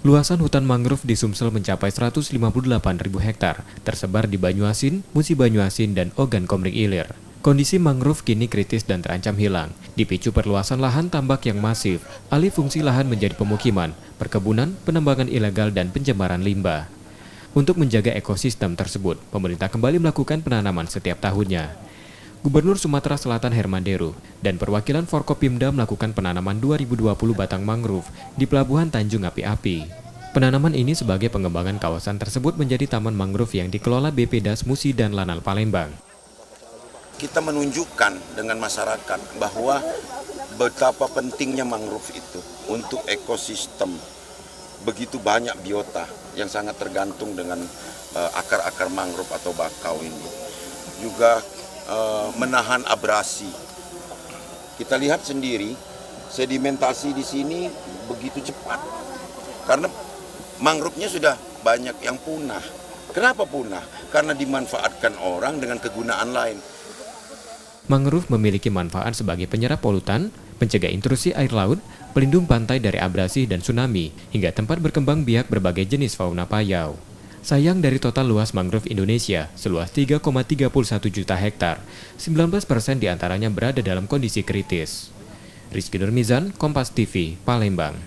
Luasan hutan mangrove di Sumsel mencapai 158.000 hektar, tersebar di Banyuasin, Musi Banyuasin, dan Ogan Komering Ilir. Kondisi mangrove kini kritis dan terancam hilang, dipicu perluasan lahan tambak yang masif, alih fungsi lahan menjadi pemukiman, perkebunan, penambangan ilegal, dan pencemaran limbah. Untuk menjaga ekosistem tersebut, pemerintah kembali melakukan penanaman setiap tahunnya. Gubernur Sumatera Selatan Herman Deru dan perwakilan Forkopimda melakukan penanaman 2020 batang mangrove di Pelabuhan Tanjung Api-Api. Penanaman ini sebagai pengembangan kawasan tersebut menjadi taman mangrove yang dikelola BPDAS Musi dan Lanal Palembang. Kita menunjukkan dengan masyarakat bahwa betapa pentingnya mangrove itu untuk ekosistem. Begitu banyak biota yang sangat tergantung dengan akar-akar mangrove atau bakau ini. Juga menahan abrasi. Kita lihat sendiri sedimentasi di sini begitu cepat. Karena mangrove-nya sudah banyak yang punah. Kenapa punah? Karena dimanfaatkan orang dengan kegunaan lain. Mangrove memiliki manfaat sebagai penyerap polutan, pencegah intrusi air laut, pelindung pantai dari abrasi dan tsunami, hingga tempat berkembang biak berbagai jenis fauna payau. Sayang dari total luas mangrove Indonesia, seluas 3,31 juta hektar, 19% diantaranya berada dalam kondisi kritis. Rizky Nurmizan, Kompas TV, Palembang.